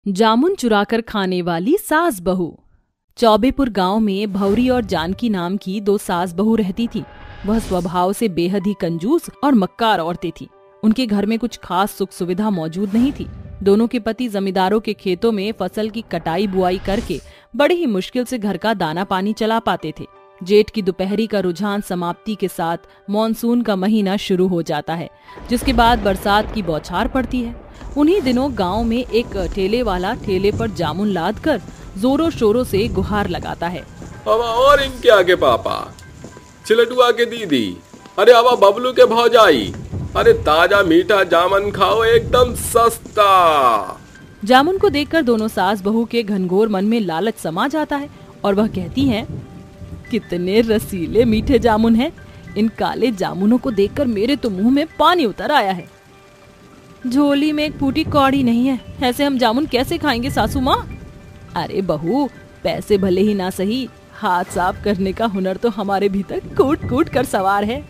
जामुन चुराकर खाने वाली सास बहू। चौबेपुर गांव में भौरी और जानकी नाम की दो सास बहू रहती थी। वह स्वभाव से बेहद ही कंजूस और मक्कार औरतें थी। उनके घर में कुछ खास सुख सुविधा मौजूद नहीं थी। दोनों के पति जमींदारों के खेतों में फसल की कटाई बुआई करके बड़ी ही मुश्किल से घर का दाना पानी चला पाते थे। जेठ की दोपहरी का रुझान समाप्ति के साथ मॉनसून का महीना शुरू हो जाता है, जिसके बाद बरसात की बौछार पड़ती है। उन्हीं दिनों गांव में एक ठेले वाला ठेले पर जामुन लाद कर जोरों शोरों से गुहार लगाता है। अब और इनके आगे पापा, चिलटुआ के दीदी, अरे अब बबलू के भौजाई, अरे ताजा मीठा जामुन खाओ एकदम सस्ता। जामुन को देखकर दोनों सास बहू के घनघोर मन में लालच समा जाता है और वह कहती हैं, कितने रसीले मीठे जामुन हैं। इन काले जामुनों को देखकर मेरे तो मुंह में पानी उतर आया है। झोली में एक फूटी कौड़ी नहीं है, ऐसे हम जामुन कैसे खाएंगे सासू माँ? अरे बहू, पैसे भले ही ना सही, हाथ साफ करने का हुनर तो हमारे भीतर कूट कूट कर सवार है।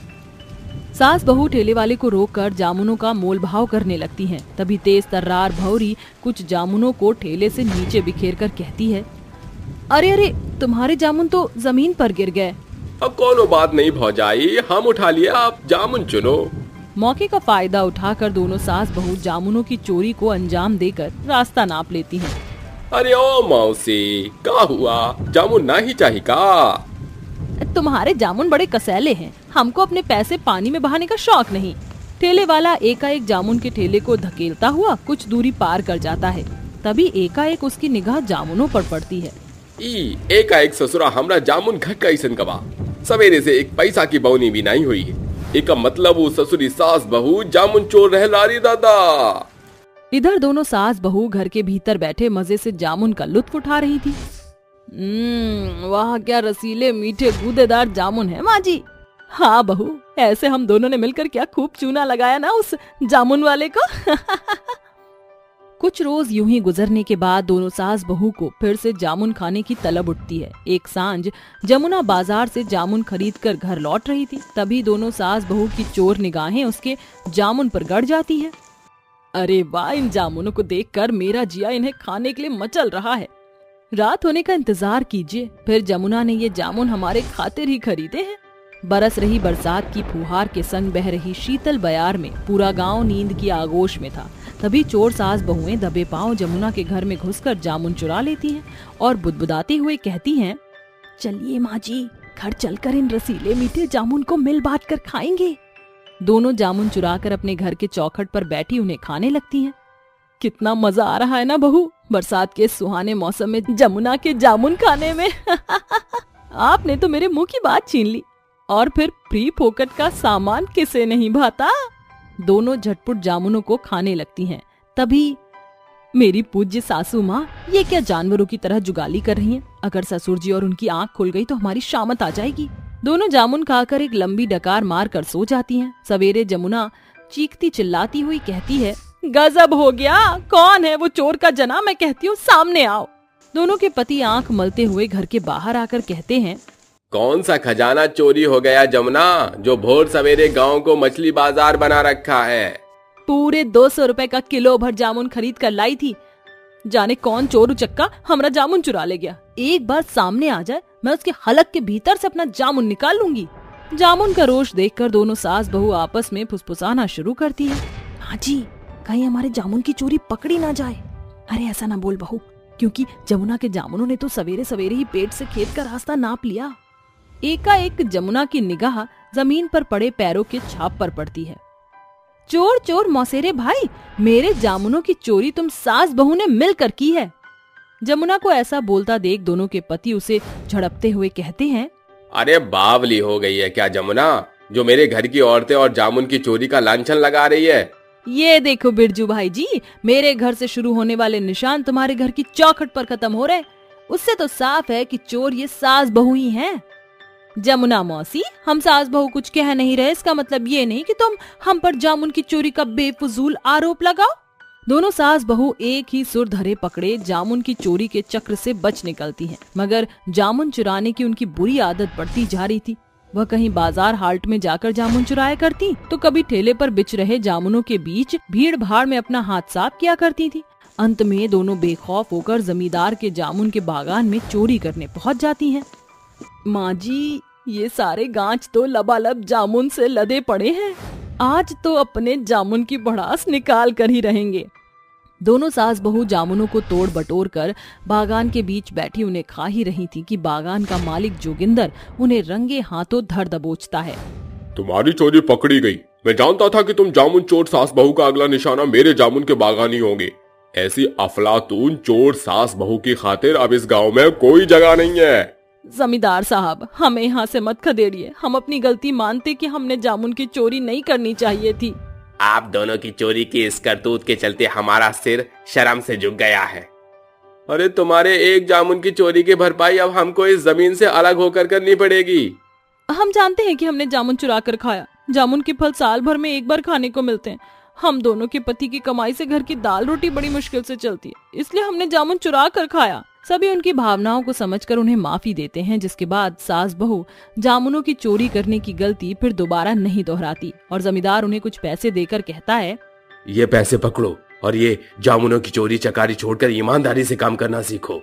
सास बहू ठेले वाले को रोककर जामुनों का मोल भाव करने लगती हैं। तभी तेज तर्रार भौरी कुछ जामुनों को ठेले से नीचे बिखेर कर कहती है, अरे अरे, तुम्हारे जामुन तो जमीन पर गिर गए। अब कोनो बात नहीं भौजाई, हम उठा लिए, आप जामुन चुनो। मौके का फायदा उठाकर दोनों सास बहू जामुनों की चोरी को अंजाम देकर रास्ता नाप लेती हैं। अरे ओ मौसी, क्या हुआ? जामुन ना ही चाहिए का? तुम्हारे जामुन बड़े कसैले हैं, हमको अपने पैसे पानी में बहाने का शौक नहीं। ठेले वाला एकाएक जामुन के ठेले को धकेलता हुआ कुछ दूरी पार कर जाता है। तभी एकाएक उसकी निगाह जामुनों पर पड़ती है। एकाएक ससुरा हमरा जामुन घट कैसन कबा, सवेरे से एक पैसा की बौनी भी नहीं हुई है। एक मतलब वो ससुरी सास बहू जामुन चोर रह लारी दादा। इधर दोनों सास बहू घर के भीतर बैठे मजे से जामुन का लुत्फ उठा रही थी। वाह, क्या रसीले मीठे गूदेदार जामुन है माँ जी। हाँ बहू, ऐसे हम दोनों ने मिलकर क्या खूब चूना लगाया ना उस जामुन वाले को। कुछ रोज यूं ही गुजरने के बाद दोनों सास बहू को फिर से जामुन खाने की तलब उठती है। एक सांझ जमुना बाजार से जामुन खरीदकर घर लौट रही थी। तभी दोनों सास बहू की चोर निगाहें उसके जामुन पर गड़ जाती है। अरे वाह, इन जामुनों को देखकर मेरा जिया इन्हें खाने के लिए मचल रहा है। रात होने का इंतजार कीजिए, फिर जमुना ने ये जामुन हमारे खातिर ही खरीदे हैं। बरस रही बरसात की फुहार के संग बह रही शीतल बयार में पूरा गांव नींद की आगोश में था। तभी चोर सास बहुएं दबे पांव जमुना के घर में घुसकर जामुन चुरा लेती हैं और बुदबुदाती हुए कहती हैं, चलिए माँ जी, घर चलकर इन रसीले मीठे जामुन को मिल बांट कर खाएंगे। दोनों जामुन चुराकर अपने घर के चौखट पर बैठी उन्हें खाने लगती हैं। कितना मजा आ रहा है ना बहू, बरसात के सुहाने मौसम में जमुना के जामुन खाने में। आपने तो मेरे मुंह की बात छीन ली। और फिर फ्री फोकट का सामान किसे नहीं भाता। दोनों झटपट जामुनों को खाने लगती हैं। तभी मेरी पूज्य सासू माँ, ये क्या जानवरों की तरह जुगाली कर रही हैं? अगर ससुर जी और उनकी आंख खुल गई तो हमारी शामत आ जाएगी। दोनों जामुन खाकर एक लंबी डकार मार कर सो जाती हैं। सवेरे जमुना चीखती चिल्लाती हुई कहती है, गजब हो गया, कौन है वो चोर का जना? मैं कहती हूँ सामने आओ। दोनों के पति आंख मलते हुए घर के बाहर आकर कहते हैं, कौन सा खजाना चोरी हो गया जमुना, जो भोर सवेरे गांव को मछली बाजार बना रखा है? पूरे 200 रुपए का किलो भर जामुन खरीद कर लाई थी। जाने कौन चोर उचक्का हमारा जामुन चुरा ले गया। एक बार सामने आ जाए, मैं उसके हलक के भीतर से अपना जामुन निकाल लूंगी। जामुन का रोष देखकर दोनों सास बहू आपस में फुसफुसाना शुरू करती है। हाँ जी, कहीं हमारे जामुन की चोरी पकड़ी ना जाए। अरे ऐसा ना बोल बहू, क्योंकि जमुना के जामुनों ने तो सवेरे सवेरे ही पेट से खेत का रास्ता नाप लिया। एकाएक जमुना की निगाह जमीन पर पड़े पैरों के छाप पर पड़ती है। चोर चोर मौसेरे भाई, मेरे जामुनों की चोरी तुम सास बहू ने मिलकर की है। जमुना को ऐसा बोलता देख दोनों के पति उसे झड़पते हुए कहते हैं, अरे बावली हो गई है क्या जमुना, जो मेरे घर की औरतें और जामुन की चोरी का लांछन लगा रही है? ये देखो बिरजू भाई जी, मेरे घर से शुरू होने वाले निशान तुम्हारे घर की चौखट पर खत्म हो रहे। उससे तो साफ है कि चोर ये सास बहू ही हैं। जमुना मौसी, हम सास बहू कुछ कह नहीं रहे, इसका मतलब ये नहीं कि तुम हम पर जामुन की चोरी का बेफजूल आरोप लगाओ। दोनों सास बहू एक ही सुर धरे पकड़े जामुन की चोरी के चक्र से बच निकलती हैं, मगर जामुन चुराने की उनकी बुरी आदत बढ़ती जा रही थी। वह कहीं बाजार हाल्ट में जाकर जामुन चुराया करती, तो कभी ठेले पर बिछ रहे जामुनों के बीच भीड़ भाड़ में अपना हाथ साफ किया करती थी। अंत में दोनों बेखौफ होकर जमींदार के जामुन के बागान में चोरी करने पहुंच जाती हैं। माँ जी, ये सारे गांच तो लबालब जामुन से लदे पड़े हैं, आज तो अपने जामुन की भड़ास निकाल कर ही रहेंगे। दोनों सास बहू जामुनों को तोड़ बटोर कर बागान के बीच बैठी उन्हें खा ही रही थी कि बागान का मालिक जोगिंदर उन्हें रंगे हाथों धर दबोचता है। तुम्हारी चोरी पकड़ी गई। मैं जानता था कि तुम जामुन चोर सास बहू का अगला निशाना मेरे जामुन के बागान ही होंगे। ऐसी अफलातून चोर सास बहू की खातिर अब इस गांव में कोई जगह नहीं है। जमींदार साहब, हमें यहाँ से मत खदेड़िए। हम अपनी गलती मानते कि हमने जामुन की चोरी नहीं करनी चाहिए थी। आप दोनों की चोरी की इस करतूत के चलते हमारा सिर शर्म से झुक गया है। अरे तुम्हारे एक जामुन की चोरी की भरपाई अब हमको इस जमीन से अलग होकर करनी पड़ेगी। हम जानते हैं कि हमने जामुन चुरा कर खाया। जामुन के फल साल भर में एक बार खाने को मिलते हैं। हम दोनों के पति की कमाई से घर की दाल रोटी बड़ी मुश्किल से चलती है, इसलिए हमने जामुन चुरा कर खाया। सभी उनकी भावनाओं को समझकर उन्हें माफी देते हैं, जिसके बाद सास बहू जामुनों की चोरी करने की गलती फिर दोबारा नहीं दोहराती और जमींदार उन्हें कुछ पैसे देकर कहता है, ये पैसे पकड़ो और ये जामुनों की चोरी चकारी छोड़कर ईमानदारी से काम करना सीखो।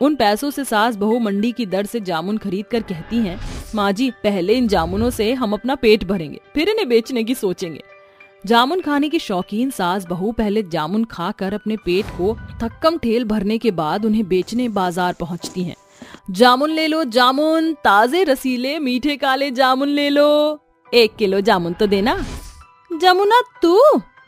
उन पैसों से सास बहू मंडी की दर से जामुन खरीद कर कहती हैं, माँ जी, पहले इन जामुनों से हम अपना पेट भरेंगे, फिर इन्हें बेचने की सोचेंगे। जामुन खाने की शौकीन सास बहू पहले जामुन खाकर अपने पेट को थक्कम ठेल भरने के बाद उन्हें बेचने बाजार पहुंचती हैं। जामुन ले लो जामुन, ताजे रसीले मीठे काले जामुन ले लो, 1 किलो जामुन तो देना। जमुना तू?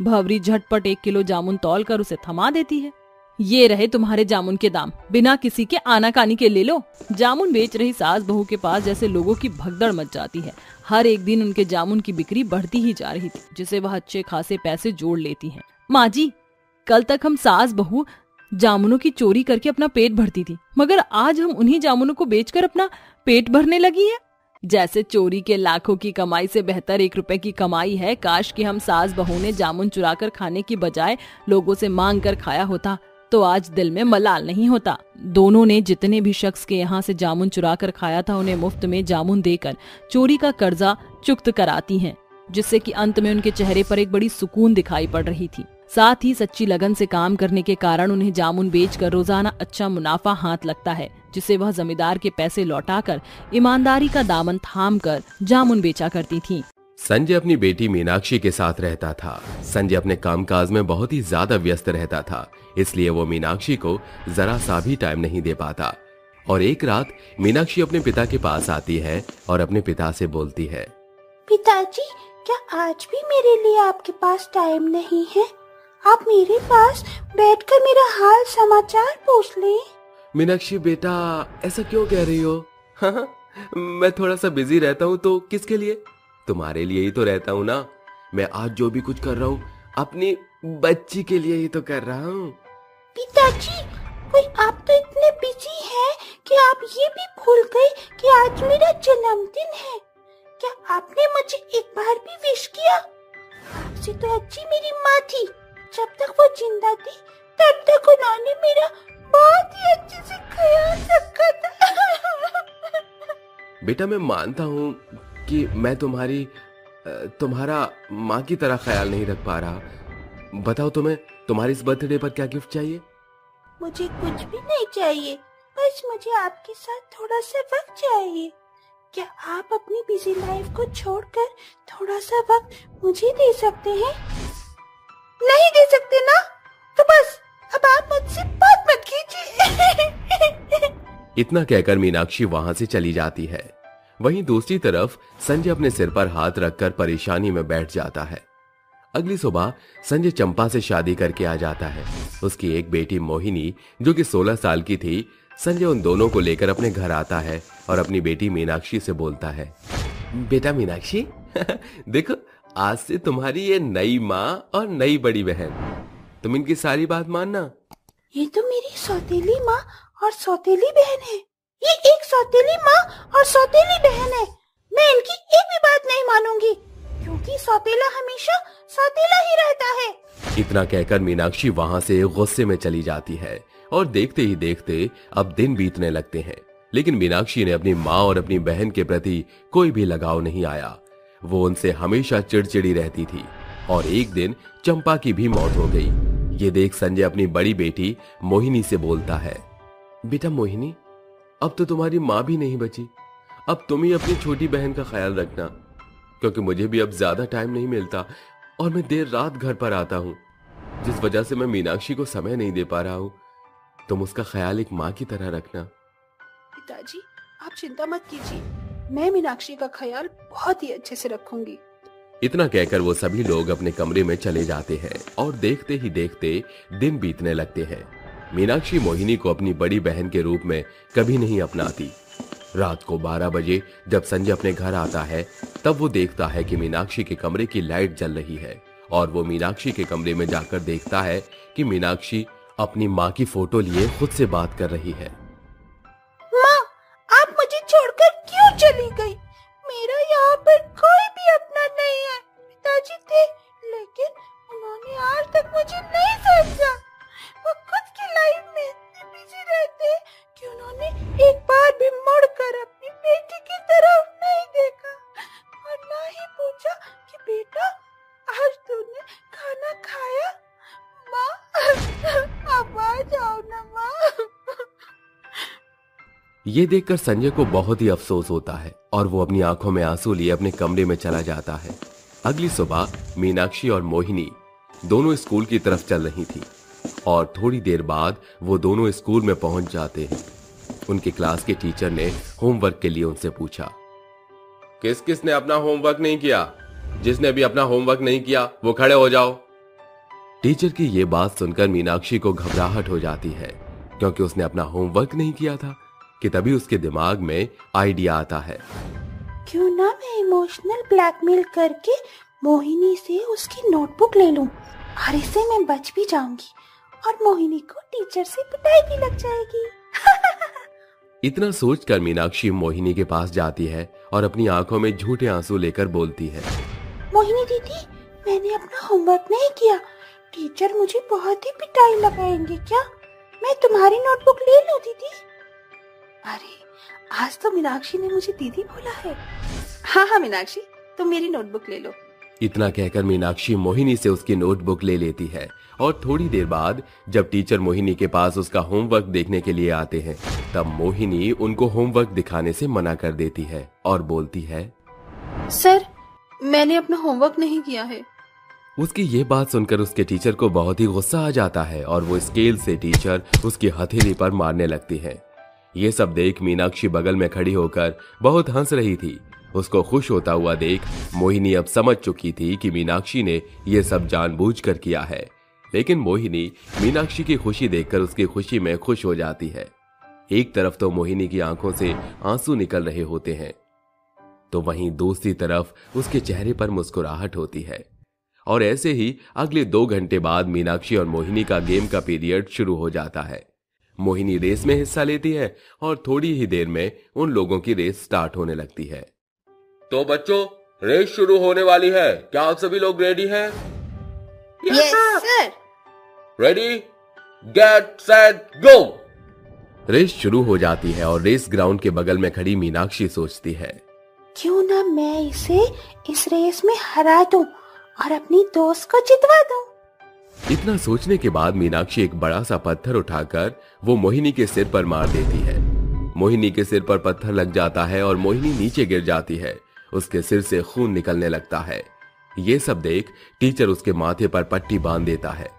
भंवरी झटपट 1 किलो जामुन तौल कर उसे थमा देती है। ये रहे तुम्हारे जामुन के दाम, बिना किसी के आनाकानी के ले लो। जामुन बेच रही सास बहू के पास जैसे लोगों की भगदड़ मच जाती है। हर एक दिन उनके जामुन की बिक्री बढ़ती ही जा रही थी, जिसे वह अच्छे खासे पैसे जोड़ लेती हैं। माँ जी, कल तक हम सास बहू जामुनों की चोरी करके अपना पेट भरती थी, मगर आज हम उन्हीं जामुनों को बेचकर अपना पेट भरने लगी है। जैसे चोरी के लाखों की कमाई से बेहतर 1 रुपए की कमाई है। काश कि हम सास बहू ने जामुन चुरा कर खाने की बजाय लोगों से मांग कर खाया होता, तो आज दिल में मलाल नहीं होता। दोनों ने जितने भी शख्स के यहाँ से जामुन चुरा कर खाया था, उन्हें मुफ्त में जामुन देकर चोरी का कर्जा चुक्त कराती हैं, जिससे कि अंत में उनके चेहरे पर एक बड़ी सुकून दिखाई पड़ रही थी। साथ ही सच्ची लगन से काम करने के कारण उन्हें जामुन बेचकर रोजाना अच्छा मुनाफा हाथ लगता है, जिसे वह जमींदार के पैसे लौटाकर ईमानदारी का दामन थाम कर जामुन बेचा करती थी। संजय अपनी बेटी मीनाक्षी के साथ रहता था। संजय अपने कामकाज में बहुत ही ज्यादा व्यस्त रहता था, इसलिए वो मीनाक्षी को जरा सा भी टाइम नहीं दे पाता। और एक रात मीनाक्षी अपने पिता के पास आती है और अपने पिता से बोलती है, पिताजी, क्या आज भी मेरे लिए आपके पास टाइम नहीं है? आप मेरे पास बैठकर मेरा हाल समाचार पूछ लें। मीनाक्षी बेटा, ऐसा क्यों कह रही हो? हाँ, मैं थोड़ा सा बिजी रहता हूँ। तो किसके लिए? तुम्हारे लिए ही तो रहता हूँ ना। मैं आज जो भी कुछ कर रहा हूँ अपनी बच्ची के लिए ही तो कर रहा हूँ। पिताजी, कोई आप तो इतने बिजी हैं कि आप ये भी भूल गए कि आज मेरा जन्मदिन है। क्या आपने मुझे एक बार भी विश किया? आपसे तो अच्छी मेरी माँ थी। जब तक वो जिंदा थी तब तक उन्होंने मेरा बहुत ही अच्छे से ख्याल रखा था। बेटा, मैं मानता हूँ कि मैं तुम्हारा माँ की तरह ख्याल नहीं रख पा रहा। बताओ, तुम्हें तुम्हारी इस बर्थडे पर क्या गिफ्ट चाहिए? मुझे कुछ भी नहीं चाहिए, बस मुझे आपके साथ थोड़ा सा वक्त चाहिए। क्या आप अपनी बिजी लाइफ को छोड़कर थोड़ा सा वक्त मुझे दे सकते हैं? नहीं दे सकते ना? तो बस अब आप मुझसे बात मत कीजिए। इतना कहकर मीनाक्षी वहां से चली जाती है। वहीं दूसरी तरफ संजय अपने सिर पर हाथ रखकर परेशानी में बैठ जाता है। अगली सुबह संजय चंपा से शादी करके आ जाता है। उसकी एक बेटी मोहिनी, जो कि 16 साल की थी। संजय उन दोनों को लेकर अपने घर आता है और अपनी बेटी मीनाक्षी से बोलता है, बेटा मीनाक्षी, देखो आज से तुम्हारी ये नई माँ और नई बड़ी बहन। तुम इनकी सारी बात मानना। ये तो मेरी सौतेली माँ और सौतेली बहन है। ये एक सौतेली माँ और सौतेली बहन है। मैं इनकी एक भी बात नहीं मानूंगी, क्योंकि सौतेला हमेशा सौतेला ही रहता है। इतना कहकर मीनाक्षी वहां से गुस्से में चली जाती है और देखते ही देखते अब दिन बीतने लगते हैं। लेकिन मीनाक्षी ने अपनी माँ और अपनी बहन के प्रति कोई भी लगाव नहीं आया। वो उनसे हमेशा चिड़चिड़ी रहती थी और एक दिन चंपा की भी मौत हो गई। ये देख संजय अपनी बड़ी बेटी मोहिनी से बोलता है, बेटा मोहिनी, अब तो तुम्हारी माँ भी नहीं बची। अब तुम ही अपनी छोटी बहन का ख्याल रखना, क्योंकि मुझे भी अब ज्यादा टाइम नहीं मिलता और मैं देर रात घर पर आता हूँ, जिस वजह से मैं मीनाक्षी को समय नहीं दे पा रहा हूँ। तुम उसका ख्याल एक माँ की तरह रखना। पिताजी, आप चिंता मत कीजिए, मैं मीनाक्षी का ख्याल बहुत ही अच्छे से रखूंगी। इतना कहकर वो सभी लोग अपने कमरे में चले जाते हैं और देखते ही देखते दिन बीतने लगते हैं। मीनाक्षी मोहिनी को अपनी बड़ी बहन के रूप में कभी नहीं अपनाती। रात को 12 बजे जब संजय अपने घर आता है, तब वो देखता है कि मीनाक्षी के कमरे की लाइट जल रही है और वो मीनाक्षी के कमरे में जाकर देखता है कि मीनाक्षी अपनी माँ की फोटो लिए खुद से बात कर रही है। माँ, आप मुझे छोड़कर क्यों चली गई? मेरा यहाँ पर कोई भी अपना नहीं है। पिताजी थे, लेकिन उन्होंने आज तक मुझे नहीं समझा। वो खुद की लाइफ में इतने बिजी रहते कि उन्होंने एक बार भी मुड़कर अपनी बेटी की तरफ नहीं देखा और ना ही पूछा कि बेटा, आज तूने खाना खाया? माँ, अब आ जाओ ना माँ। ये देखकर संजय को बहुत ही अफसोस होता है और वो अपनी आंखों में आंसू लिए अपने कमरे में चला जाता है। अगली सुबह मीनाक्षी और मोहिनी दोनों स्कूल की तरफ चल रही थी और थोड़ी देर बाद वो दोनों स्कूल में पहुंच जाते हैं। उनके क्लास के टीचर ने होमवर्क के लिए उनसे पूछा, किस किस ने अपना होमवर्क नहीं किया? जिसने भी अपना होमवर्क नहीं किया वो खड़े हो जाओ। टीचर की ये बात सुनकर मीनाक्षी को घबराहट हो जाती है, क्योंकि उसने अपना होमवर्क नहीं किया था कि तभी उसके दिमाग में आइडिया आता है, क्यों ना मैं इमोशनल ब्लैकमेल करके मोहिनी से उसकी नोटबुक ले लूं और इससे मैं बच भी जाऊंगी और मोहिनी को टीचर से पिटाई भी लग जाएगी। इतना सोचकर मीनाक्षी मोहिनी के पास जाती है और अपनी आंखों में झूठे आंसू लेकर बोलती है, मोहिनी दीदी, मैंने अपना होमवर्क नहीं किया। टीचर मुझे बहुत ही पिटाई लगाएंगे क्या? मैं तुम्हारी नोटबुक ले लूं दीदी? अरे, आज तो मीनाक्षी ने मुझे दीदी बोला है। हाँ मीनाक्षी, तुम मेरी नोटबुक ले लो। इतना कहकर मीनाक्षी मोहिनी से उसकी नोटबुक ले लेती है और थोड़ी देर बाद जब टीचर मोहिनी के पास उसका होमवर्क देखने के लिए आते हैं, तब मोहिनी उनको होमवर्क दिखाने से मना कर देती है और बोलती है, सर, मैंने अपना होमवर्क नहीं किया है। उसकी ये बात सुनकर उसके टीचर को बहुत ही गुस्सा आ जाता है और वो स्केल से टीचर उसकी हथेली पर मारने लगती है। ये सब देख मीनाक्षी बगल में खड़ी होकर बहुत हंस रही थी। उसको खुश होता हुआ देख मोहिनी अब समझ चुकी थी कि मीनाक्षी ने ये सब जानबूझकर किया है, लेकिन मोहिनी मीनाक्षी की खुशी देखकर उसकी खुशी में खुश हो जाती है। एक तरफ तो मोहिनी की आंखों से आंसू निकल रहे होते हैं, तो वहीं दूसरी तरफ उसके चेहरे पर मुस्कुराहट होती है। और ऐसे ही अगले 2 घंटे बाद मीनाक्षी और मोहिनी का गेम का पीरियड शुरू हो जाता है। मोहिनी रेस में हिस्सा लेती है और थोड़ी ही देर में उन लोगों की रेस स्टार्ट होने लगती है। तो बच्चों, रेस शुरू होने वाली है, क्या आप सभी लोग रेडी हैं? Yes sir. Ready, get set go. Race शुरू हो जाती है और रेस ग्राउंड के बगल में खड़ी मीनाक्षी सोचती है, क्यों ना मैं इसे इस रेस में हरा दूं और अपनी दोस्त को जितवा दूं। इतना सोचने के बाद मीनाक्षी एक बड़ा सा पत्थर उठाकर वो मोहिनी के सिर पर मार देती है। मोहिनी के सिर पर पत्थर लग जाता है और मोहिनी नीचे गिर जाती है। उसके सिर से खून निकलने लगता है। ये सब देख टीचर उसके माथे पर पट्टी बांध देता है।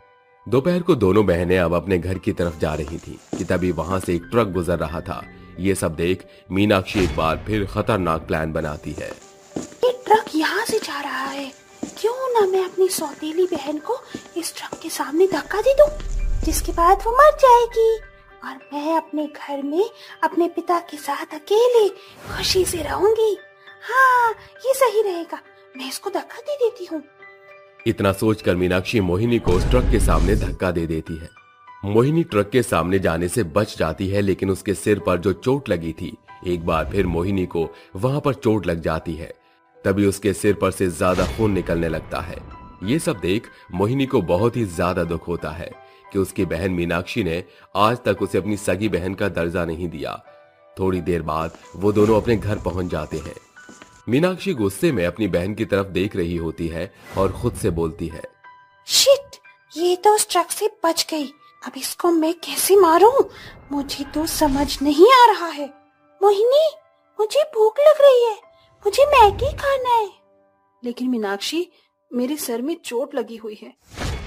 दोपहर को दोनों बहनें अब अपने घर की तरफ जा रही थी कि तभी वहां से एक ट्रक गुजर रहा था। ये सब देख मीनाक्षी एक बार फिर खतरनाक प्लान बनाती है। ये ट्रक यहाँ से जा रहा है, क्यों ना मैं अपनी सौतेली बहन को इस ट्रक के सामने धक्का दे दूं, जिसके बाद वो मर जाएगी और मैं अपने घर में अपने पिता के साथ अकेले खुशी से रहूंगी। हाँ, ये सही रहेगा, मैं इसको धक्का दे देती हूँ। इतना सोचकर मीनाक्षी मोहिनी को उस ट्रक के सामने धक्का दे देती है। मोहिनी ट्रक के सामने जाने से बच जाती है, लेकिन उसके सिर पर जो चोट लगी थी, एक बार फिर मोहिनी को वहां पर चोट लग जाती है। तभी उसके सिर पर से ज्यादा खून निकलने लगता है। ये सब देख मोहिनी को बहुत ही ज्यादा दुख होता है कि उसकी बहन मीनाक्षी ने आज तक उसे अपनी सगी बहन का दर्जा नहीं दिया। थोड़ी देर बाद वो दोनों अपने घर पहुंच जाते हैं। मीनाक्षी गुस्से में अपनी बहन की तरफ देख रही होती है और खुद से बोलती है, शिट, ये तो उस ट्रक से बच गई। अब इसको मैं कैसे मारूं? मुझे तो समझ नहीं आ रहा है। मोहिनी, मुझे भूख लग रही है, मुझे मैगी खाना है। लेकिन मीनाक्षी, मेरे सर में चोट लगी हुई है,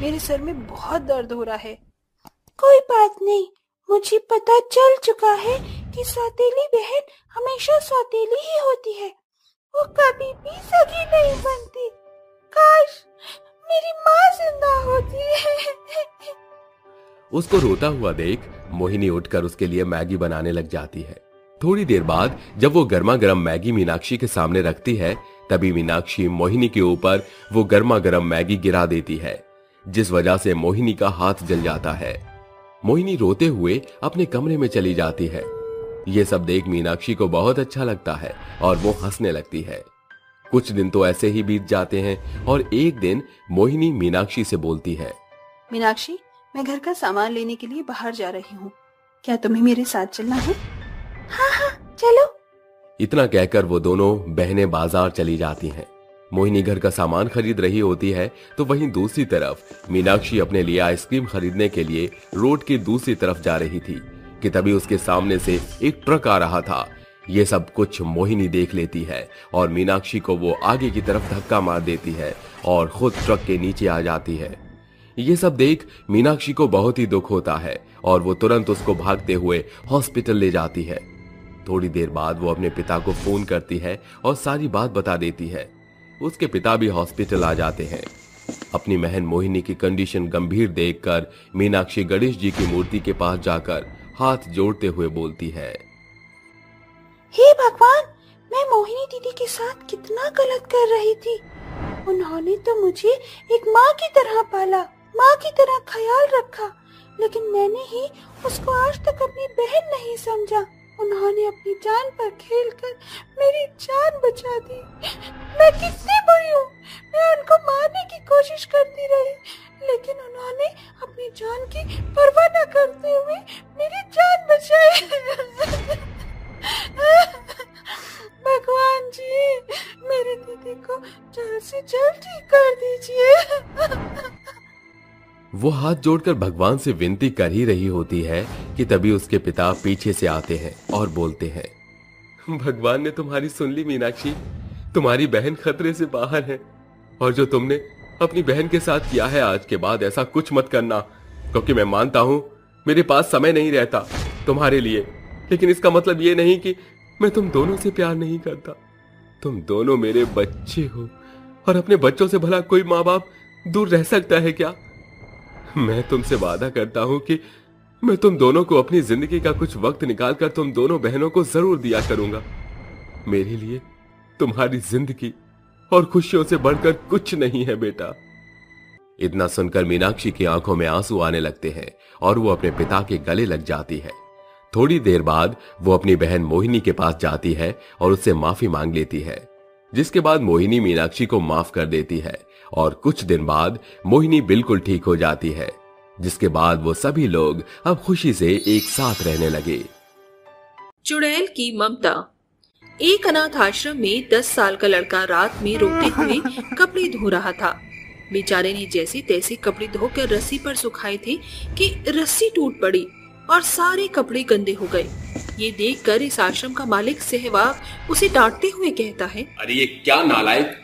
मेरे सर में बहुत दर्द हो रहा है। कोई बात नहीं, मुझे पता चल चुका है कि सौतेली बहन हमेशा सौतेली ही होती है, वो कभी भी सगी नहीं बनती। काश मेरी माँ जिंदा होती है। उसको रोता हुआ देख मोहिनी उठकर उसके लिए मैगी बनाने लग जाती है। थोड़ी देर बाद जब वो गर्मा गर्म मैगी मीनाक्षी के सामने रखती है, तभी मीनाक्षी मोहिनी के ऊपर वो गर्मा गर्म मैगी गिरा देती है, जिस वजह से मोहिनी का हाथ जल जाता है। मोहिनी रोते हुए अपने कमरे में चली जाती है। ये सब देख मीनाक्षी को बहुत अच्छा लगता है और वो हंसने लगती है। कुछ दिन तो ऐसे ही बीत जाते हैं और एक दिन मोहिनी मीनाक्षी से बोलती है, मीनाक्षी, मैं घर का सामान लेने के लिए बाहर जा रही हूँ, क्या तुम्हें मेरे साथ चलना है? हाँ हाँ चलो। इतना कहकर वो दोनों बहनें बाजार चली जाती हैं। मोहिनी घर का सामान खरीद रही होती है तो वहीं दूसरी तरफ मीनाक्षी अपने लिए आइसक्रीम खरीदने के लिए रोड की दूसरी तरफ जा रही थी कि तभी उसके सामने से एक ट्रक आ रहा था। ये सब कुछ मोहिनी देख लेती है और मीनाक्षी को वो आगे की तरफ धक्का मार देती है और खुद ट्रक के नीचे आ जाती है। ये सब देख मीनाक्षी को बहुत ही दुख होता है और वो तुरंत उसको भागते हुए हॉस्पिटल ले जाती है। थोड़ी देर बाद वो अपने पिता को फोन करती है और सारी बात बता देती है। उसके पिता भी हॉस्पिटल आ जाते हैं। अपनी बहन मोहिनी की कंडीशन गंभीर देखकर मीनाक्षी गणेश जी की मूर्ति के पास जाकर हाथ जोड़ते हुए बोलती है, हे भगवान, मैं मोहिनी दीदी के साथ कितना गलत कर रही थी। उन्होंने तो मुझे एक माँ की तरह पाला, माँ की तरह ख्याल रखा, लेकिन मैंने ही उसको आज तक अपनी बहन नहीं समझा। उन्होंने अपनी जान पर खेलकर मेरी जान बचा दी। मैं कितनी बुरी हूँ। मैं उनको मारने की कोशिश करती रही, लेकिन उन्होंने अपनी जान की परवाह न करते हुए मेरी जान बचाई। भगवान जी, मेरी दीदी को जल्द से जल्द ठीक कर दीजिए। वो हाथ जोड़कर भगवान से विनती कर ही रही होती है कि तभी उसके पिता पीछे से आते हैं और बोलते हैं, भगवान ने तुम्हारी सुन ली मीनाक्षी, तुम्हारी बहन खतरे से बाहर है और जो तुमने अपनी बहन के साथ किया है, आज के बाद ऐसा कुछ मत करना, क्योंकि मैं मानता हूं मेरे पास समय नहीं रहता तुम्हारे लिए, लेकिन इसका मतलब ये नहीं कि मैं तुम दोनों से प्यार नहीं करता। तुम दोनों मेरे बच्चे हो और अपने बच्चों से भला कोई माँ बाप दूर रह सकता है क्या? मैं तुमसे वादा करता हूं कि मैं तुम दोनों को अपनी जिंदगी का कुछ वक्त निकालकर तुम दोनों बहनों को जरूर दिया करूंगा। मेरे लिए तुम्हारी जिंदगी और खुशियों से बढ़कर कुछ नहीं है बेटा। इतना सुनकर मीनाक्षी की आंखों में आंसू आने लगते हैं और वो अपने पिता के गले लग जाती है। थोड़ी देर बाद वो अपनी बहन मोहिनी के पास जाती है और उससे माफी मांग लेती है, जिसके बाद मोहिनी मीनाक्षी को माफ कर देती है और कुछ दिन बाद मोहिनी बिल्कुल ठीक हो जाती है, जिसके बाद वो सभी लोग अब खुशी से एक साथ रहने लगे। चुड़ैल की ममता। एक अनाथ आश्रम में 10 साल का लड़का रात में रोते हुए कपड़े धो रहा था। बेचारे ने जैसे तैसे कपड़े धोकर रस्सी पर सुखाए थे कि रस्सी टूट पड़ी और सारे कपड़े गंदे हो गए। ये देखकर इस आश्रम का मालिक सहवाग उसे डांटते हुए कहता है, अरे ये क्या नालायक,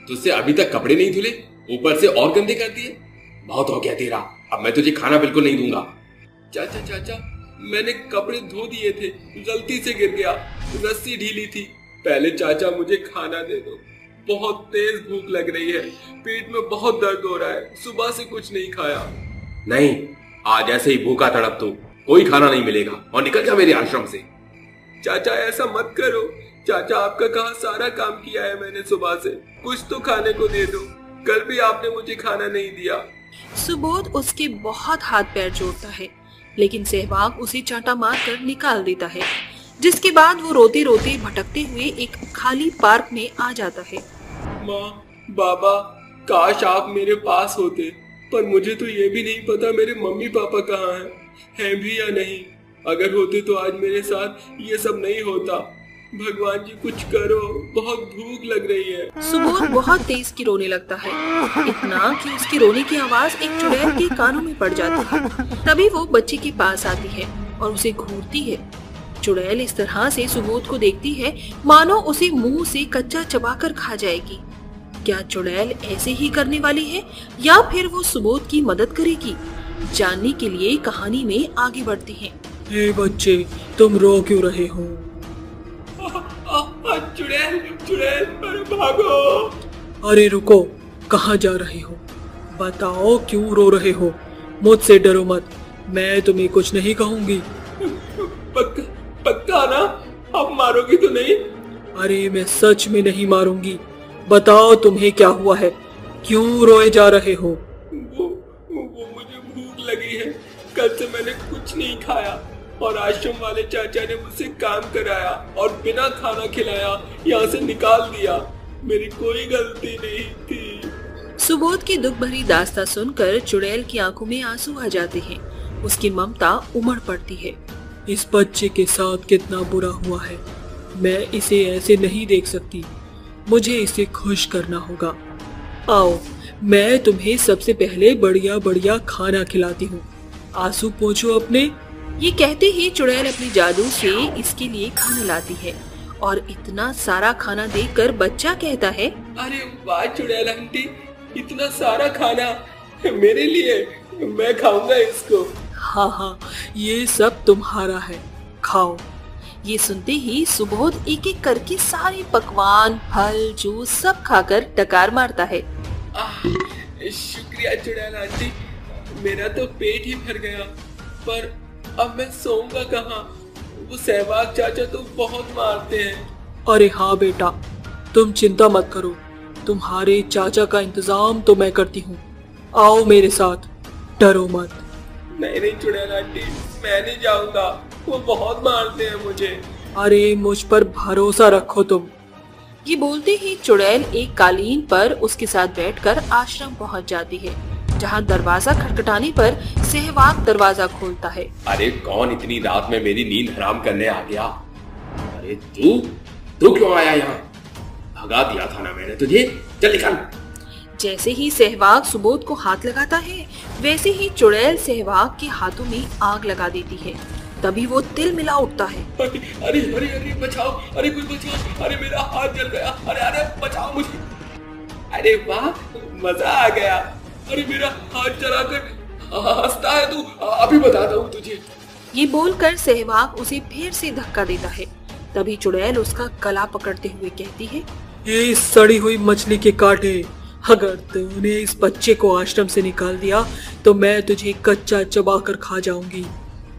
तुझसे अभी तक कपड़े नहीं धुले, ऊपर से और गंदे कर दिए। बहुत हो गया तेरा, अब मैं तुझे खाना बिल्कुल नहीं दूंगा। चाचा चाचा, मैंने कपड़े धो दिए थे, गलती से गिर गया, रस्सी ढीली थी। पहले चाचा मुझे खाना दे दो, बहुत तेज भूख लग रही है, पेट में बहुत दर्द हो रहा है, सुबह से कुछ नहीं खाया। नहीं, आज ऐसे ही भूखा तड़प तू, कोई खाना नहीं मिलेगा और निकल जा मेरे आश्रम से। चाचा ऐसा मत करो, चाचा आपका कहा सारा काम किया है मैंने सुबह से, कुछ तो खाने को दे दो, कल भी आपने मुझे खाना नहीं दिया। सुबोध उसके बहुत हाथ पैर जोड़ता है, लेकिन सहवाग उसे चांटा मार कर निकाल देता है, जिसके बाद वो रोते रोते भटकते हुए एक खाली पार्क में आ जाता है। माँ, बाबा, काश आप मेरे पास होते, पर मुझे तो ये भी नहीं पता मेरे मम्मी पापा कहाँ हैं भी या नहीं। अगर होते तो आज मेरे साथ ये सब नहीं होता। भगवान जी कुछ करो, बहुत भूख लग रही है। सुबोध बहुत तेज की रोने लगता है, इतना कि उसकी रोने की आवाज एक चुड़ैल के कानों में पड़ जाती है। तभी वो बच्चे के पास आती है और उसे घूरती है। चुड़ैल इस तरह से सुबोध को देखती है मानो उसे मुंह से कच्चा चबाकर खा जाएगी। क्या चुड़ैल ऐसे ही करने वाली है या फिर वो सुबोध की मदद करेगी? जानने के लिए कहानी में आगे बढ़ते हैं। हे बच्चे, तुम रो क्यों रहे हो? चुड़ैल चुड़ैल, अरे भागो। अरे रुको, कहाँ जा रहे हो? बताओ क्यों रो रहे हो? मुझसे डरो मत, मैं तुम्हें कुछ नहीं कहूँगी। पक्का ना? आप मारोगी तो नहीं? अरे मैं सच में नहीं मारूंगी। बताओ तुम्हें क्या हुआ है, क्यों रोए जा रहे हो? वो मुझे भूख लगी है। कल से मैंने कुछ नहीं खाया और आश्रम वाले चाचा ने मुझसे काम कराया और बिना खाना खिलाया यहाँ से निकाल दिया। मेरी कोई गलती नहीं थी। सुबोध की दुख भरी दास्तां सुनकर चुड़ैल की आंखों में आंसू आ जाते हैं। उसकी ममता उमड़ पड़ती है। इस बच्चे के साथ कितना बुरा हुआ है, मैं इसे ऐसे नहीं देख सकती। मुझे इसे खुश करना होगा। आओ, मैं तुम्हें सबसे पहले बढ़िया बढ़िया खाना खिलाती हूँ। आंसू पोंछो अपने। ये कहते ही चुड़ैल अपनी जादू से इसके लिए खाना लाती है और इतना सारा खाना देखकर बच्चा कहता है, अरे वाह चुड़ैल आंटी, इतना सारा खाना मेरे लिए, मैं खाऊंगा इसको। हाँ हाँ, ये सब तुम्हारा है, खाओ। ये सुनते ही सुबोध एक एक करके सारे पकवान, फल, जूस सब खाकर डकार मारता है। शुक्रिया चुड़ैल आंटी, मेरा तो पेट ही भर गया, पर अब मैं सोऊंगा कहाँ? वो सहवाग चाचा तो बहुत मारते हैं। अरे हाँ बेटा, तुम चिंता मत करो, तुम्हारे चाचा का इंतजाम तो मैं करती हूँ। आओ मेरे साथ, डरो मत। नहीं चुड़ैल आंटी, मैं नहीं जाऊंगा, वो बहुत मारते हैं मुझे। अरे मुझ पर भरोसा रखो तुम। ये बोलते ही चुड़ैल एक कालीन पर उसके साथ बैठकर आश्रम पहुंच जाती है, जहां दरवाजा खटखटाने पर सहवाग दरवाजा खोलता है। अरे कौन इतनी रात में मेरी नींद हराम करने आ गया? अरे तू क्यों आया यहाँ? भगा दिया था ना मैंने तुझे, चल निकल। जैसे ही सहवाग सुबोध को हाथ लगाता है, वैसे ही चुड़ैल सहवाग के हाथों में आग लगा देती है। तभी वो तिल मिला उठता है। अरे अरे अरे अरे बचाओ, अरे कोई बचाओ, अरे मेरा हाथ जल गया, अरे अरे बचाओ मुझे। अरे वाह, मजा आ गया। अरे मेरा हाथ जलाकर हंसता है तू, अभी बताता हूँ तुझे। ये बोलकर सहवाग उसे फिर से धक्का देता है। तभी चुड़ैल उसका गला पकड़ते हुए कहती है, ये सड़ी हुई मछली के कांटे, अगर तूने इस बच्चे को आश्रम से निकाल दिया तो मैं तुझे कच्चा चबाकर खा जाऊंगी।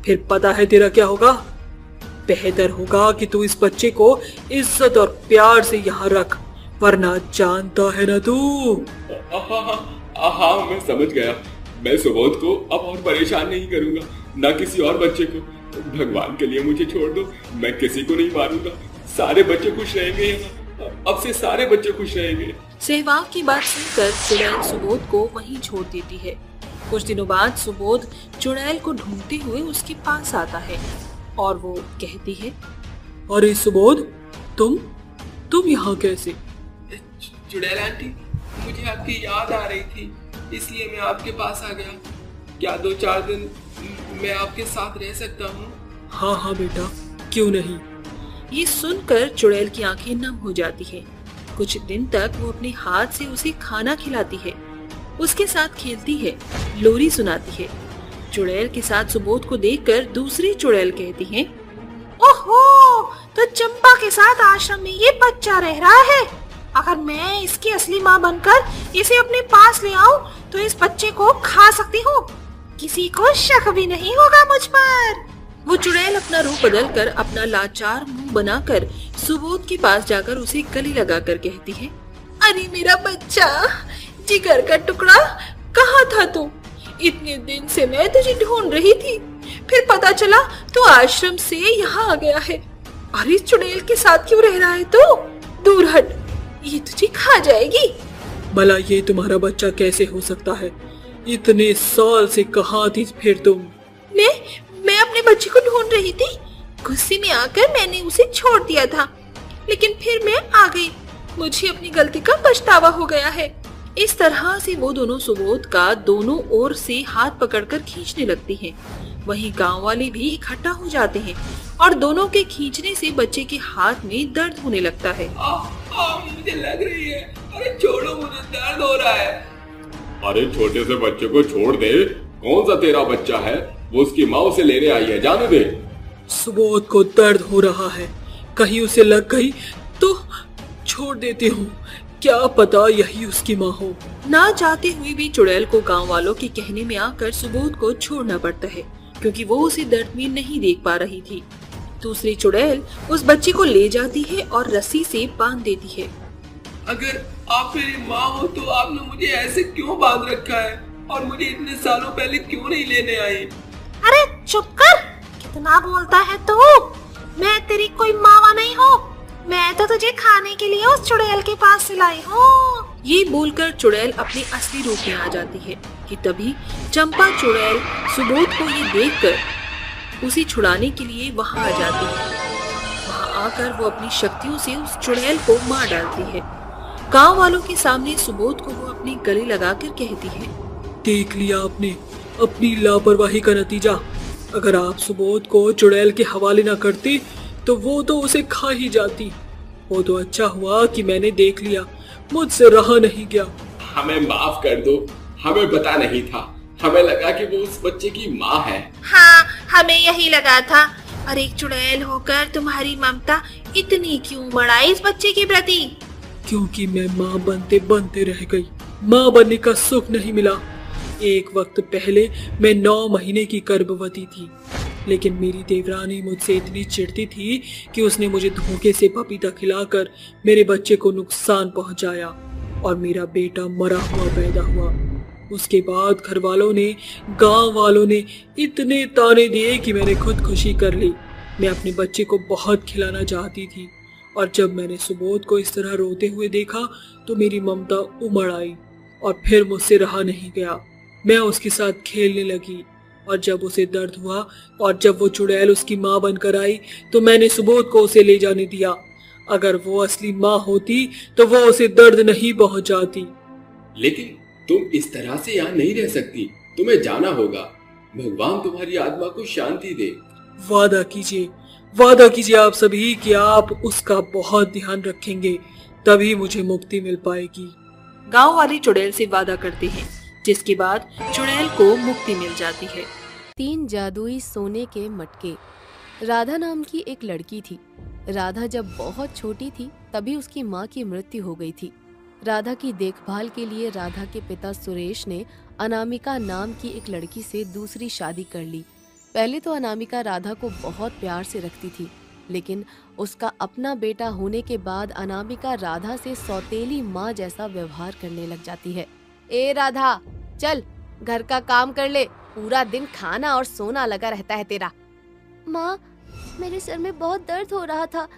फिर पता है तेरा क्या होगा? बेहतर होगा कि तू इस बच्चे को इज्जत और प्यार से यहाँ रख, वरना जानता है ना तू। हाँ मैं समझ गया। मैं सुबोध को अब और परेशान नहीं करूंगा, ना किसी और बच्चे को। भगवान के लिए मुझे छोड़ दो, मैं किसी को नहीं मारूंगा। सारे बच्चे खुश रहेंगे यहाँ, अब से सारे बच्चे खुश रहेंगे। सहवाग की बात सुनकर चुड़ैल सुबोध को वहीं छोड़ देती है। कुछ दिनों बाद सुबोध चुड़ैल को ढूंढते हुए उसके पास आता है और वो कहती है, अरे सुबोध, तुम यहाँ कैसे? चुड़ैल आंटी, मुझे आपकी याद आ रही थी, इसलिए मैं आपके पास आ गया। क्या 2-4 दिन मैं आपके साथ रह सकता हूँ? हाँ हाँ बेटा, क्यों नहीं। ये सुनकर चुड़ैल की आंखें नम हो जाती है। कुछ दिन तक वो अपने हाथ से उसे खाना खिलाती है, उसके साथ खेलती है, लोरी सुनाती है। चुड़ैल के साथ सुबोध को देखकर दूसरी चुड़ैल कहती है, ओहो, तो चंपा के साथ आश्रम में ये बच्चा रह रहा है। अगर मैं इसकी असली माँ बनकर इसे अपने पास ले आऊं तो इस बच्चे को खा सकती हूँ, किसी को शक भी नहीं होगा मुझ पर। वो चुड़ैल अपना रूप बदलकर अपना लाचार मुंह बनाकर सुबोध के पास जाकर उसे गले लगाकर कहती है, अरे मेरा बच्चा, जिगर का टुकड़ा, कहाँ था तू? इतने दिन से मैं तुझे ढूंढ रही थी, फिर पता चला तो आश्रम से यहाँ आ गया है। अरे चुड़ैल के साथ क्यों रह रहा है तू? दूर हट, ये तुझे खा जाएगी। भला ये तुम्हारा बच्चा कैसे हो सकता है? इतने साल से कहाँ थी फिर तुम? मैं अपने बच्चे को ढूंढ रही थी, गुस्से में आकर मैंने उसे छोड़ दिया था। लेकिन फिर मैं आ गई। मुझे अपनी गलती का पछतावा हो गया है। इस तरह से वो दोनों सुबोध का दोनों ओर से हाथ पकड़कर खींचने लगती हैं। वहीं गांव वाले भी इकट्ठा हो जाते हैं और दोनों के खींचने से बच्चे के हाथ में दर्द होने लगता है। मुझे लग रही है। अरे छोड़ो, मुझे दर्द हो रहा है। अरे छोटे से बच्चे को छोड़ दे, कौन सा तेरा बच्चा है? वो उसकी माँ उसे लेने आई है, जाने दे। सुबोध को दर्द हो रहा है, कहीं उसे लग गई तो छोड़ देती हूँ, क्या पता यही उसकी माँ हो। ना चाहते हुए भी चुड़ैल को गांव वालों के कहने में आकर सुबोध को छोड़ना पड़ता है, क्योंकि वो उसे दर्द में नहीं देख पा रही थी। दूसरी चुड़ैल उस बच्चे को ले जाती है और रस्सी से बांध देती है। अगर आप मेरी माँ हो तो आपने मुझे ऐसे क्यों बांध रखा है और मुझे इतने सालों पहले क्यों नहीं लेने आई? अरे चुप कर, कितना बोलता है तू? मैं तेरी कोई मावा नहीं हूँ, मैं तो तुझे खाने के लिए उस चुड़ैल के पास से लाई हूँ। ये बोलकर चुड़ैल अपने असली रूप में आ जाती है कि तभी चंपा चुड़ैल सुबोध को ये देखकर उसे छुड़ाने के लिए वहाँ आ जाती है। वहाँ आकर वो अपनी शक्तियों से उस चुड़ैल को मार डालती है। गांव वालों के सामने सुबोध को वो अपनी गले लगाकर कहती है, देख लिया आपने अपनी लापरवाही का नतीजा। अगर आप सुबोध को चुड़ैल के हवाले न करते तो वो तो उसे खा ही जाती। वो तो अच्छा हुआ कि मैंने देख लिया, मुझसे रहा नहीं गया। हमें माफ कर दो, हमें पता नहीं था, हमें लगा कि वो उस बच्चे की माँ है। हाँ, हमें यही लगा था। और एक चुड़ैल होकर तुम्हारी ममता इतनी क्यों बढ़ाई इस बच्चे के प्रति? क्योंकि मैं माँ बनते बनते रह गई, माँ बनने का सुख नहीं मिला। एक वक्त पहले मैं 9 महीने की गर्भवती थी, लेकिन मेरी देवरानी मुझसे इतनी चिढ़ती थी कि उसने मुझे धोखे से पपीता खिलाकर मेरे बच्चे को नुकसान पहुंचाया और मेरा बेटा मरा हुआ पैदा हुआ। उसके बाद घर वालों ने, गांव वालों ने इतने ताने दिए कि मैंने खुदकुशी कर ली। मैं अपने बच्चे को बहुत खिलाना चाहती थी और जब मैंने सुबोध को इस तरह रोते हुए देखा तो मेरी ममता उमड़ आई और फिर मुझसे रहा नहीं गया। मैं उसके साथ खेलने लगी और जब उसे दर्द हुआ और जब वो चुड़ैल उसकी माँ बनकर आई तो मैंने सुबोध को उसे ले जाने दिया। अगर वो असली माँ होती तो वो उसे दर्द नहीं पहुंचाती। लेकिन तुम इस तरह से यहाँ नहीं रह सकती, तुम्हें जाना होगा। भगवान तुम्हारी आत्मा को शांति दे। वादा कीजिए आप सभी कि आप उसका बहुत ध्यान रखेंगे, तभी मुझे मुक्ति मिल पाएगी। गांव वाले चुड़ैल से वादा करते हैं, जिसके बाद चुड़ैल को मुक्ति मिल जाती है। 3 जादुई सोने के मटके। राधा नाम की एक लड़की थी। राधा जब बहुत छोटी थी तभी उसकी माँ की मृत्यु हो गई थी। राधा की देखभाल के लिए राधा के पिता सुरेश ने अनामिका नाम की एक लड़की से दूसरी शादी कर ली। पहले तो अनामिका राधा को बहुत प्यार से रखती थी, लेकिन उसका अपना बेटा होने के बाद अनामिका राधा से सौतेली माँ जैसा व्यवहार करने लग जाती है। ए राधा, चल घर का काम कर ले, पूरा दिन खाना और सोना लगा रहता है तेरा। माँ, मेरे सर में बहुत दर्द हो रहा था,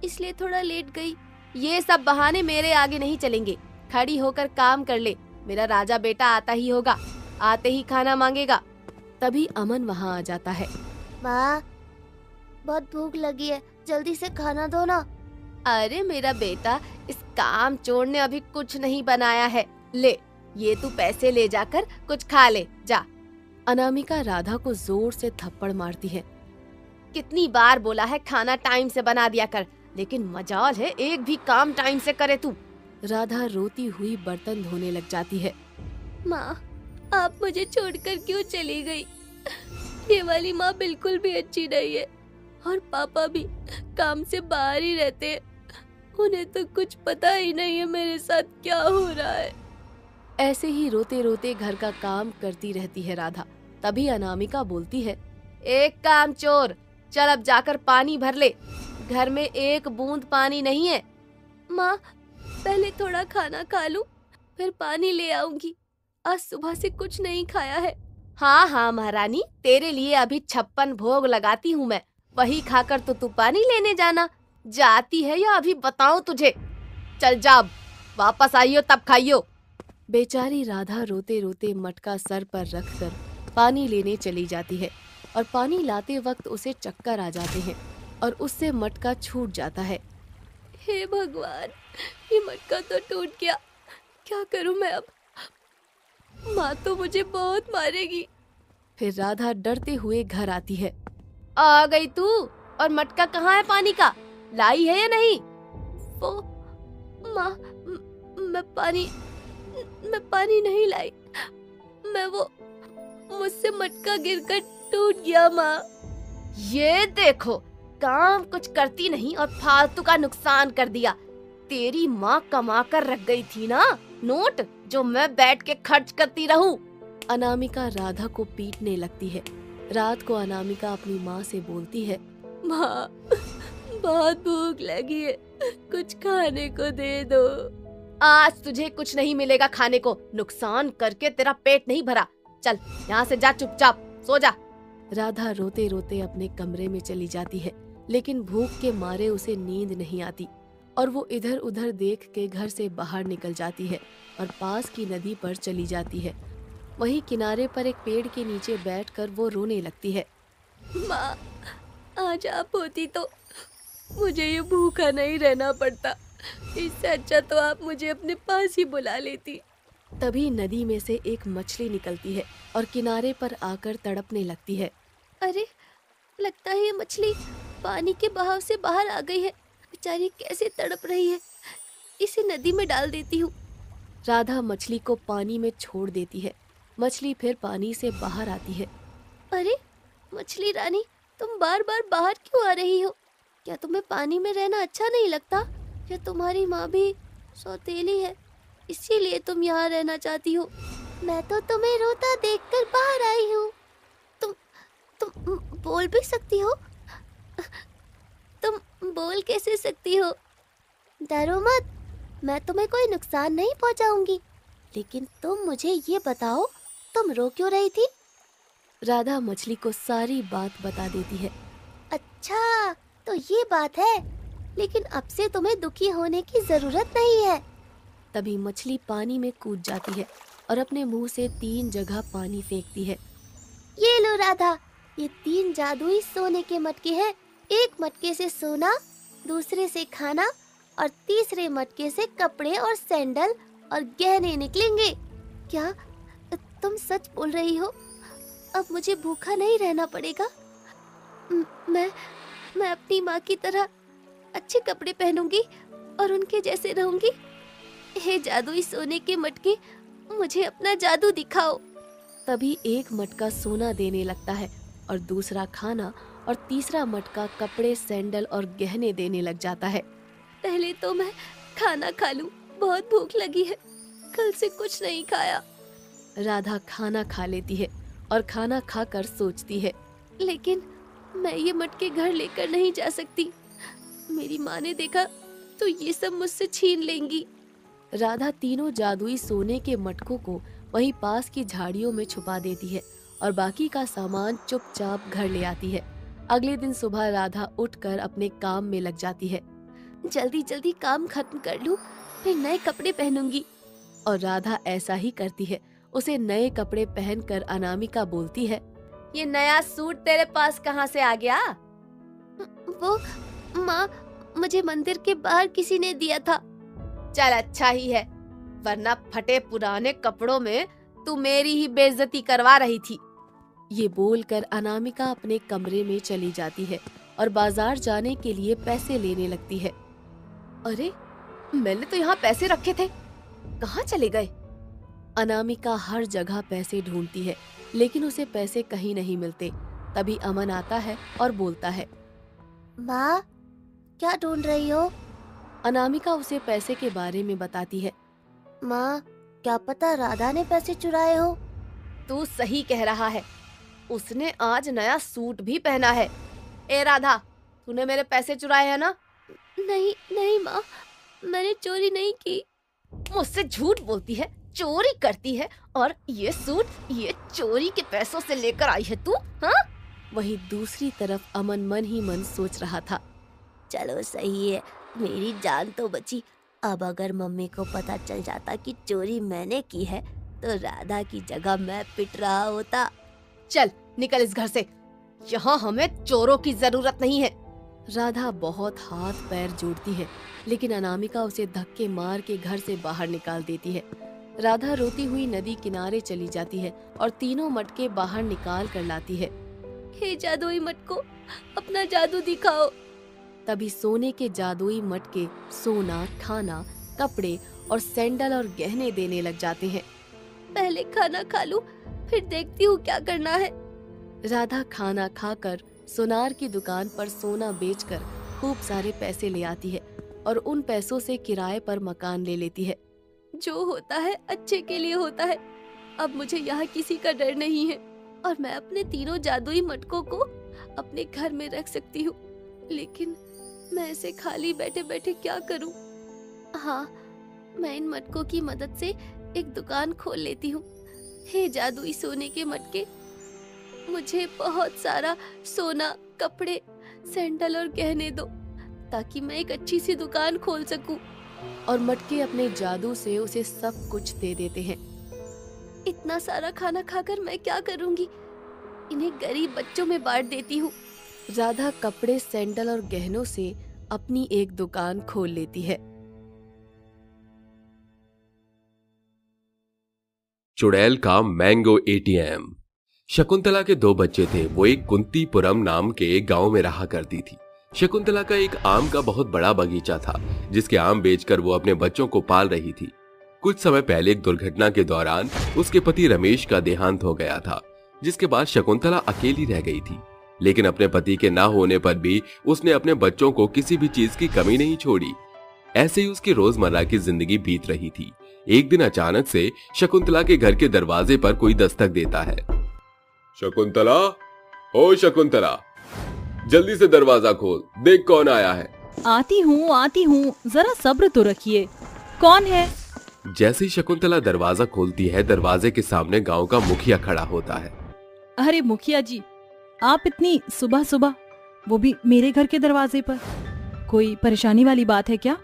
इसलिए थोड़ा लेट गई। ये सब बहाने मेरे आगे नहीं चलेंगे, खड़ी होकर काम कर ले। मेरा राजा बेटा आता ही होगा, आते ही खाना मांगेगा। तभी अमन वहाँ आ जाता है। माँ, बहुत भूख लगी है, जल्दी से खाना दो ना। अरे मेरा बेटा, इस काम चोर ने अभी कुछ नहीं बनाया है, ले ये तू पैसे ले जाकर कुछ खा ले जा। अनामिका राधा को जोर से थप्पड़ मारती है। कितनी बार बोला है खाना टाइम से बना दिया कर, लेकिन मजाल है एक भी काम टाइम से करे तू। राधा रोती हुई बर्तन धोने लग जाती है। माँ, आप मुझे छोड़कर क्यों चली गई? ये वाली माँ बिल्कुल भी अच्छी नहीं है और पापा भी काम से बाहर ही रहते हैं। उन्हें तो कुछ पता ही नहीं है मेरे साथ क्या हो रहा है। ऐसे ही रोते रोते घर का काम करती रहती है राधा। तभी अनामिका बोलती है, एक काम चोर, चल अब जाकर पानी भर ले, घर में एक बूंद पानी नहीं है। माँ, पहले थोड़ा खाना खा लूं, फिर पानी ले आऊंगी। आज सुबह से कुछ नहीं खाया है। हाँ हाँ महारानी, तेरे लिए अभी 56 भोग लगाती हूँ मैं, वही खाकर तो तू पानी लेने जाना। जाती है या अभी बताऊं तुझे? चल जा, वापस आइयो तब खाइयो। बेचारी राधा रोते रोते मटका सर पर रखकर पानी लेने चली जाती है और पानी लाते वक्त उसे चक्कर आ जाते हैं और उससे मटका छूट जाता है। हे भगवान, ये मटका तो टूट गया। क्या करूं मैं अब? माँ तो मुझे बहुत मारेगी। फिर राधा डरते हुए घर आती है। आ गई तू? और मटका कहाँ है पानी का? लाई है या नहीं? वो माँ, मैं पानी नहीं लाई। मुझसे मटका गिरकर टूट गया माँ। ये देखो, काम कुछ करती नहीं और फालतू का नुकसान कर दिया। तेरी माँ कमा कर रख गई थी ना नोट, जो मैं बैठ के खर्च करती रहूं। अनामिका राधा को पीटने लगती है। रात को अनामिका अपनी माँ से बोलती है, माँ, बहुत भूख लगी है, कुछ खाने को दे दो। आज तुझे कुछ नहीं मिलेगा खाने को। नुकसान करके तेरा पेट नहीं भरा। चल यहाँ से जा, चुपचाप सो जा। राधा रोते रोते अपने कमरे में चली जाती है, लेकिन भूख के मारे उसे नींद नहीं आती और वो इधर उधर देख के घर से बाहर निकल जाती है और पास की नदी पर चली जाती है। वहीं किनारे पर एक पेड़ के नीचे बैठकर वो रोने लगती है। माँ, आज आप होती तो मुझे ये भूखा नहीं रहना पड़ता। इससे अच्छा तो आप मुझे अपने पास ही बुला लेती। तभी नदी में से एक मछली निकलती है और किनारे पर आकर तड़पने लगती है। अरे, लगता है ये मछली पानी के बहाव से बाहर आ गई है। बेचारी कैसे तड़प रही है, इसे नदी में डाल देती हूँ। राधा मछली को पानी में छोड़ देती है। मछली फिर पानी से बाहर आती है। अरे मछली रानी, तुम बार बार बाहर क्यों आ रही हो? क्या तुम्हें पानी में रहना अच्छा नहीं लगता? या तुम्हारी माँ भी सौतेली है, इसीलिए तुम यहाँ रहना चाहती हो? मैं तो तुम्हें रोता देखकर बाहर आई हूँ। तुम बोल भी सकती हो? तुम बोल कैसे सकती हो? डरो मत, मैं तुम्हें कोई नुकसान नहीं पहुँचाऊंगी। लेकिन तुम मुझे ये बताओ, तुम रो क्यों रही थी? राधा मछली को सारी बात बता देती है। अच्छा, तो ये बात है। लेकिन अब से तुम्हें दुखी होने की जरूरत नहीं है। तभी मछली पानी में कूद जाती है और अपने मुंह से 3 जगह पानी फेंकती है। ये लो राधा, ये 3 जादुई सोने के मटके हैं। एक मटके से सोना, दूसरे से खाना और तीसरे मटके से कपड़े और सैंडल और गहने निकलेंगे। क्या तुम सच बोल रही हो? अब मुझे भूखा नहीं रहना पड़ेगा। मैं अपनी माँ की तरह अच्छे कपड़े पहनूंगी और उनके जैसे रहूंगी। हे जादुई सोने के मटके, मुझे अपना जादू दिखाओ। तभी एक मटका सोना देने लगता है और दूसरा खाना और तीसरा मटका कपड़े, सैंडल और गहने देने लग जाता है। पहले तो मैं खाना खा लूं, बहुत भूख लगी है, कल से कुछ नहीं खाया। राधा खाना खा लेती है और खाना खाकर सोचती है, लेकिन मैं ये मटके घर लेकर नहीं जा सकती। मेरी माँ ने देखा तो ये सब मुझसे छीन लेंगी। राधा तीनों जादुई सोने के मटकों को वहीं पास की झाड़ियों में छुपा देती है और बाकी का सामान चुपचाप घर ले आती है। अगले दिन सुबह राधा उठकर अपने काम में लग जाती है। जल्दी जल्दी काम खत्म कर लूं, फिर नए कपड़े पहनूंगी। और राधा ऐसा ही करती है। उसे नए कपड़े पहनकर अनामिका बोलती है, ये नया सूट तेरे पास कहाँ से आ गया? वो माँ, मुझे मंदिर के बाहर किसी ने दिया था। चल अच्छा ही है, वरना फटे पुराने कपड़ों में तू मेरी ही बेइज्जती करवा रही थी। ये बोलकर अनामिका अपने कमरे में चली जाती है और बाजार जाने के लिए पैसे लेने लगती है। अरे, मैंने तो यहाँ पैसे रखे थे, कहाँ चले गए? अनामिका हर जगह पैसे ढूंढती है, लेकिन उसे पैसे कहीं नहीं मिलते। तभी अमन आता है और बोलता है, माँ, क्या ढूंढ रही हो? अनामिका उसे पैसे के बारे में बताती है। माँ, क्या पता राधा ने पैसे चुराए हो? तू सही कह रहा है, उसने आज नया सूट भी पहना है। ए राधा, तूने मेरे पैसे चुराए हैं ना? नहीं नहीं माँ, मैंने चोरी नहीं की। मुझसे झूठ बोलती है, चोरी करती है, और ये सूट ये चोरी के पैसों से लेकर आई है तू? हाँ? वहीं दूसरी तरफ अमन मन ही मन सोच रहा था, चलो सही है, मेरी जान तो बची। अब अगर मम्मी को पता चल जाता कि चोरी मैंने की है तो राधा की जगह मैं पिट रहा होता। चल निकल इस घर से, यहाँ हमें चोरों की जरूरत नहीं है। राधा बहुत हाथ पैर जोड़ती है, लेकिन अनामिका उसे धक्के मार के घर से बाहर निकाल देती है। राधा रोती हुई नदी किनारे चली जाती है और तीनों मटके बाहर निकाल कर लाती है। हे जादुई मटको, अपना जादू दिखाओ। तभी सोने के जादुई मटके सोना, खाना, कपड़े और सैंडल और गहने देने लग जाते हैं। पहले खाना खा लूं, फिर देखती हूँ क्या करना है। राधा खाना खाकर सोनार की दुकान पर सोना बेचकर खूब सारे पैसे ले आती है और उन पैसों से किराए पर मकान ले लेती है। जो होता है अच्छे के लिए होता है। अब मुझे यहाँ किसी का डर नहीं है और मैं अपने तीनों जादुई मटकों को अपने घर में रख सकती हूँ। लेकिन मैं ऐसे खाली बैठे बैठे क्या करूँ? हाँ, मैं इन मटकों की मदद से एक दुकान खोल लेती हूँ। हे जादुई सोने के मटके, मुझे बहुत सारा सोना, कपड़े, सैंडल और गहने दो ताकि मैं एक अच्छी सी दुकान खोल सकूं। और मटके अपने जादू से उसे सब कुछ दे देते हैं। इतना सारा खाना खाकर मैं क्या करूंगी? इन्हें गरीब बच्चों में बांट देती हूँ। राधा कपड़े, सैंडल और गहनों से अपनी एक दुकान खोल लेती है। चुड़ैल का मैंगो एटीएम। शकुंतला के 2 बच्चे थे। वो एक कुंतीपुरम नाम के गांव में रहा करती थी। शकुंतला का एक आम का बहुत बड़ा बगीचा था, जिसके आम बेचकर वो अपने बच्चों को पाल रही थी। कुछ समय पहले एक दुर्घटना के दौरान उसके पति रमेश का देहांत हो गया था, जिसके बाद शकुंतला अकेली रह गई थी। लेकिन अपने पति के ना होने पर भी उसने अपने बच्चों को किसी भी चीज की कमी नहीं छोड़ी। ऐसे ही उसकी रोजमर्रा की जिंदगी बीत रही थी। एक दिन अचानक से शकुंतला के घर के दरवाजे पर कोई दस्तक देता है। शकुंतला, ओ शकुंतला, जल्दी से दरवाजा खोल, देख कौन आया है। आती हूँ, जरा सब्र तो रखिए। कौन है? जैसे ही शकुंतला दरवाजा खोलती है, दरवाजे के सामने गांव का मुखिया खड़ा होता है। अरे मुखिया जी, आप इतनी सुबह सुबह, वो भी मेरे घर के दरवाजे पर, कोई परेशानी वाली बात है क्या?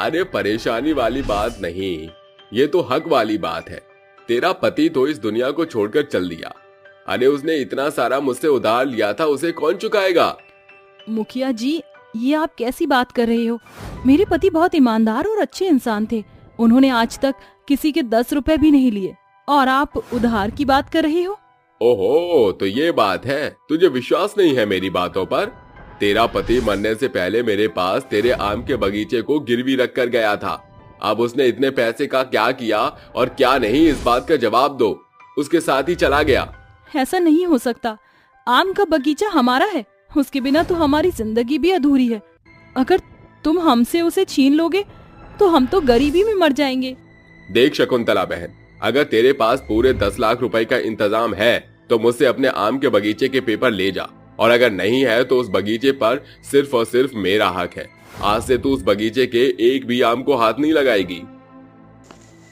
अरे परेशानी वाली बात नहीं, ये तो हक वाली बात है। तेरा पति तो इस दुनिया को छोड़कर चल दिया। अरे उसने इतना सारा मुझसे उधार लिया था, उसे कौन चुकाएगा? मुखिया जी, ये आप कैसी बात कर रहे हो? मेरे पति बहुत ईमानदार और अच्छे इंसान थे। उन्होंने आज तक किसी के 10 रुपए भी नहीं लिए, और आप उधार की बात कर रहे हो? ओहो, तो ये बात है। तुझे विश्वास नहीं है मेरी बातों पर? तेरा पति मरने से पहले मेरे पास तेरे आम के बगीचे को गिरवी रख कर गया था। अब उसने इतने पैसे का क्या किया और क्या नहीं, इस बात का जवाब दो। उसके साथ ही चला गया। ऐसा नहीं हो सकता। आम का बगीचा हमारा है, उसके बिना तो हमारी जिंदगी भी अधूरी है। अगर तुम हमसे उसे छीन लोगे तो हम तो गरीबी में मर जाएंगे। देख शकुंतला बहन, अगर तेरे पास पूरे 10 लाख रुपए का इंतजाम है तो मुझसे अपने आम के बगीचे के पेपर ले जा, और अगर नहीं है तो उस बगीचे पर सिर्फ और सिर्फ मेरा हक है। आज से तू उस बगीचे के एक भी आम को हाथ नहीं लगाएगी।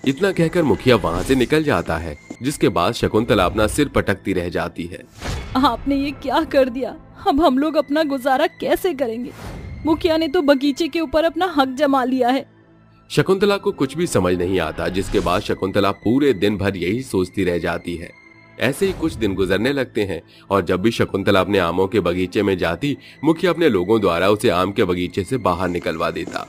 इतना कहकर मुखिया वहां से निकल जाता है, जिसके बाद शकुंतला अपना सिर पटकती रह जाती है। आपने ये क्या कर दिया? अब हम लोग अपना गुजारा कैसे करेंगे? मुखिया ने तो बगीचे के ऊपर अपना हक जमा लिया है। शकुंतला को कुछ भी समझ नहीं आता, जिसके बाद शकुंतला पूरे दिन भर यही सोचती रह जाती है। ऐसे ही कुछ दिन गुजरने लगते हैं, और जब भी शकुंतला अपने आमों के बगीचे में जाती, मुखिया अपने लोगों द्वारा उसे आम के बगीचे से बाहर निकलवा देता।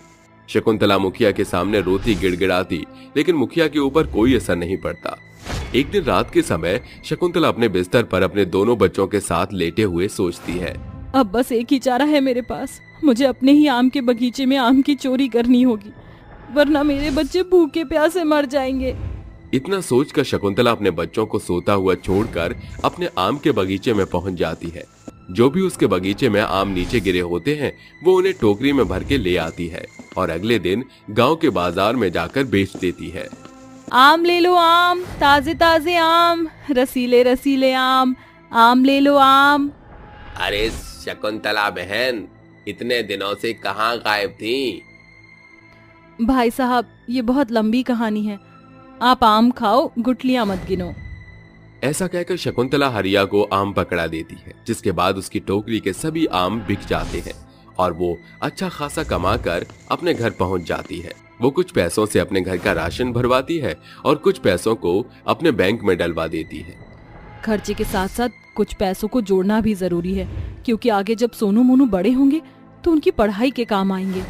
शकुंतला मुखिया के सामने रोती गिड़गिड़ाती, लेकिन मुखिया के ऊपर कोई असर नहीं पड़ता। एक दिन रात के समय शकुंतला अपने बिस्तर पर अपने दोनों बच्चों के साथ लेटे हुए सोचती है, अब बस एक ही चारा है मेरे पास। मुझे अपने ही आम के बगीचे में आम की चोरी करनी होगी, वरना मेरे बच्चे भूखे प्यासे मर जाएंगे। इतना सोचकर शकुंतला अपने बच्चों को सोता हुआ छोड़कर अपने आम के बगीचे में पहुंच जाती है। जो भी उसके बगीचे में आम नीचे गिरे होते हैं, वो उन्हें टोकरी में भर के ले आती है और अगले दिन गांव के बाजार में जाकर बेच देती है। आम ले लो आम, ताजे ताजे आम, रसीले रसीले आम, आम ले लो आम। अरे शकुंतला बहन, इतने दिनों से कहाँ गायब थी? भाई साहब, ये बहुत लंबी कहानी है, आप आम खाओ, गुठलियां मत गिनो। ऐसा कहकर शकुंतला हरिया को आम पकड़ा देती है, जिसके बाद उसकी टोकरी के सभी आम बिक जाते हैं और वो अच्छा खासा कमाकर अपने घर पहुंच जाती है। वो कुछ पैसों से अपने घर का राशन भरवाती है और कुछ पैसों को अपने बैंक में डलवा देती है। खर्चे के साथ साथ कुछ पैसों को जोड़ना भी जरूरी है, क्योंकि आगे जब सोनू मोनू बड़े होंगे तो उनकी पढ़ाई के काम आएंगे।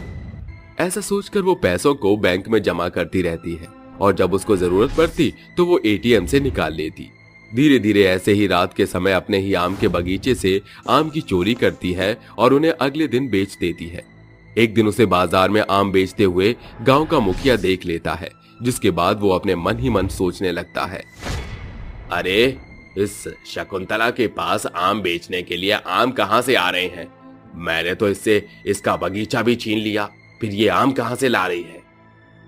ऐसा सोचकर वो पैसों को बैंक में जमा करती रहती है और जब उसको जरूरत पड़ती तो वो एटीएम से निकाल लेती। धीरे धीरे ऐसे ही रात के समय अपने ही आम के बगीचे से आम की चोरी करती है और उन्हें अगले दिन बेच देती है। एक दिन उसे बाजार में आम बेचते हुए गांव का मुखिया देख लेता है, जिसके बाद वो अपने मन ही मन सोचने लगता है, अरे इस शकुंतला के पास आम बेचने के लिए आम कहां से आ रहे हैं? मैंने तो इससे इसका बगीचा भी छीन लिया, फिर ये आम कहां से ला रही है?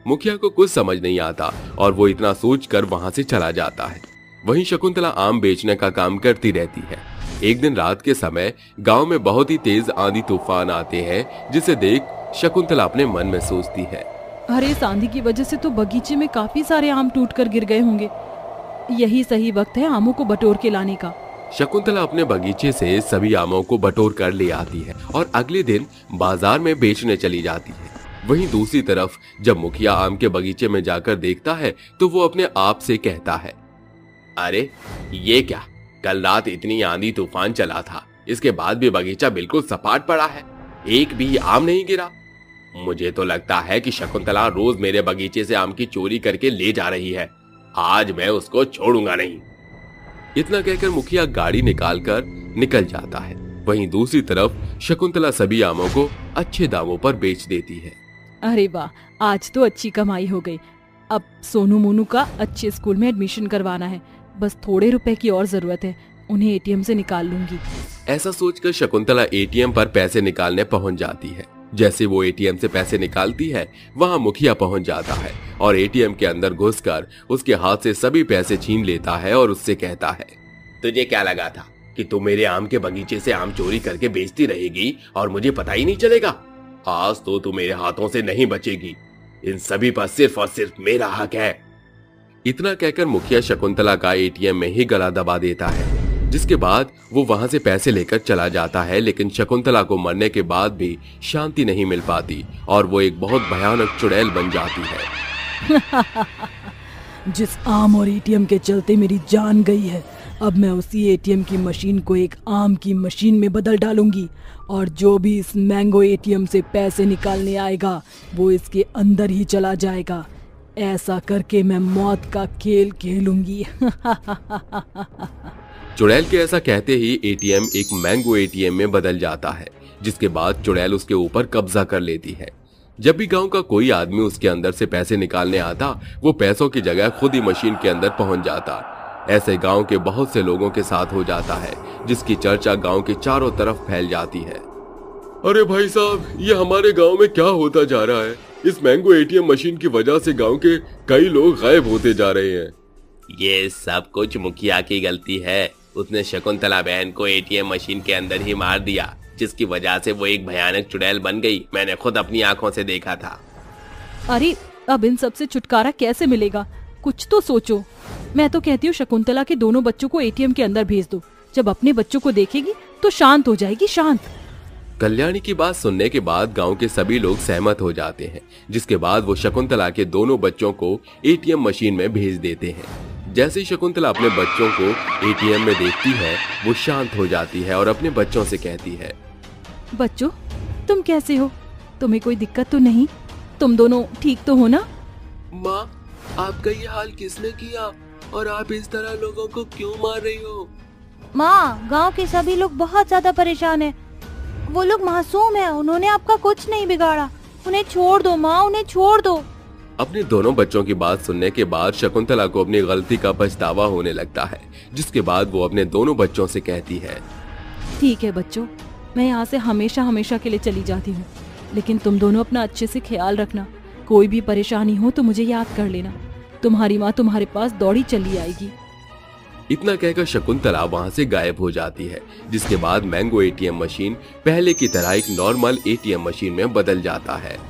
मुखिया को कुछ समझ नहीं आता और वो इतना सोचकर वहां से चला जाता है। वहीं शकुंतला आम बेचने का काम करती रहती है। एक दिन रात के समय गांव में बहुत ही तेज आंधी तूफान आते हैं, जिसे देख शकुंतला अपने मन में सोचती है, अरे इस आंधी की वजह से तो बगीचे में काफी सारे आम टूटकर गिर गए होंगे। यही सही वक्त है आमों को बटोर के लाने का। शकुंतला अपने बगीचे से सभी आमों को बटोर कर ले आती है और अगले दिन बाजार में बेचने चली जाती है। वहीं दूसरी तरफ जब मुखिया आम के बगीचे में जाकर देखता है तो वो अपने आप से कहता है, अरे ये क्या, कल रात इतनी आंधी तूफान चला था, इसके बाद भी बगीचा बिल्कुल सपाट पड़ा है, एक भी आम नहीं गिरा। मुझे तो लगता है कि शकुंतला रोज मेरे बगीचे से आम की चोरी करके ले जा रही है, आज मैं उसको छोड़ूंगा नहीं। इतना कहकर मुखिया गाड़ी निकालकर निकल जाता है। वहीं दूसरी तरफ शकुंतला सभी आमों को अच्छे दामों पर बेच देती है। अरे वाह, आज तो अच्छी कमाई हो गई। अब सोनू मोनू का अच्छे स्कूल में एडमिशन करवाना है, बस थोड़े रुपए की और जरूरत है, उन्हें एटीएम से निकाल लूंगी। ऐसा सोचकर शकुंतला एटीएम पर पैसे निकालने पहुंच जाती है। जैसे वो एटीएम से पैसे निकालती है, वहां मुखिया पहुंच जाता है और एटीएम के अंदर घुसकर उसके हाथ से सभी पैसे छीन लेता है और उससे कहता है, तुझे क्या लगा था कि तू मेरे आम के बगीचे से आम चोरी करके बेचती रहेगी और मुझे पता ही नहीं चलेगा? आज तो तू मेरे हाथों से नहीं बचेगी, इन सभी पर सिर्फ और सिर्फ मेरा हक है। इतना कहकर मुखिया शकुंतला का एटीएम में ही गला दबा देता है, जिसके बाद वो वहां से पैसे लेकर चला जाता है। लेकिन शकुंतला को मरने के बाद भी शांति नहीं मिल पाती और वो एक बहुत भयानक चुड़ैल बन जाती है। जिस आम और एटीएम के चलते मेरी जान गई है, अब मैं उसी एटीएम की मशीन को एक आम की मशीन में बदल डालूंगी और जो भी इस मैंगो एटीएम से पैसे निकालने आएगा वो इसके अंदर ही चला जाएगा। ऐसा करके मैं मौत का खेल खेलूंगी। चुड़ैल के ऐसा कहते ही एटीएम एक मैंगो एटीएम में बदल जाता है, जिसके बाद चुड़ैल उसके ऊपर कब्जा कर लेती है। जब भी गांव का कोई आदमी उसके अंदर से पैसे निकालने आता, वो पैसों की जगह खुद ही मशीन के अंदर पहुंच जाता। ऐसे गांव के बहुत से लोगों के साथ हो जाता है, जिसकी चर्चा गांव के चारों तरफ फैल जाती है। अरे भाई साहब, ये हमारे गांव में क्या होता जा रहा है? इस मैंगो एटीएम मशीन की वजह से गांव के कई लोग गायब होते जा रहे हैं। ये सब कुछ मुखिया की गलती है। उसने शकुंतला बहन को एटीएम मशीन के अंदर ही मार दिया, जिसकी वजह से वो एक भयानक चुड़ैल बन गई। मैंने खुद अपनी आंखों से देखा था। अरे अब इन सब से छुटकारा कैसे मिलेगा? कुछ तो सोचो। मैं तो कहती हूँ शकुंतला के दोनों बच्चों को एटीएम के अंदर भेज दो। जब अपने बच्चों को देखेगी तो शांत हो जाएगी, शांत। कल्याणी की बात सुनने के बाद गांव के सभी लोग सहमत हो जाते हैं, जिसके बाद वो शकुंतला के दोनों बच्चों को एटीएम मशीन में भेज देते हैं। जैसे ही शकुंतला अपने बच्चों को एटीएम में देखती है, वो शांत हो जाती है और अपने बच्चों से कहती है, बच्चों तुम कैसे हो? तुम्हें कोई दिक्कत तो नहीं? तुम दोनों ठीक तो हो ना? माँ, आपका ये हाल किसने किया और आप इस तरह लोगों को क्यों मार रही हो? माँ, गांव के सभी लोग बहुत ज्यादा परेशान हैं। वो लोग मासूम हैं, उन्होंने आपका कुछ नहीं बिगाड़ा। उन्हें छोड़ दो माँ, उन्हें छोड़ दो। अपने दोनों बच्चों की बात सुनने के बाद शकुंतला को अपनी गलती का पछतावा होने लगता है, जिसके बाद वो अपने दोनों बच्चों से कहती है, ठीक है बच्चों, मैं यहाँ से हमेशा हमेशा के लिए चली जाती हूँ, लेकिन तुम दोनों अपना अच्छे से ख्याल रखना। कोई भी परेशानी हो तो मुझे याद कर लेना। तुम्हारी माँ तुम्हारे पास दौड़ी चली आएगी। इतना कहकर शकुंतला वहां से गायब हो जाती है, जिसके बाद मैंगो एटीएम मशीन पहले की तरह एक नॉर्मल एटीएम मशीन में बदल जाता है।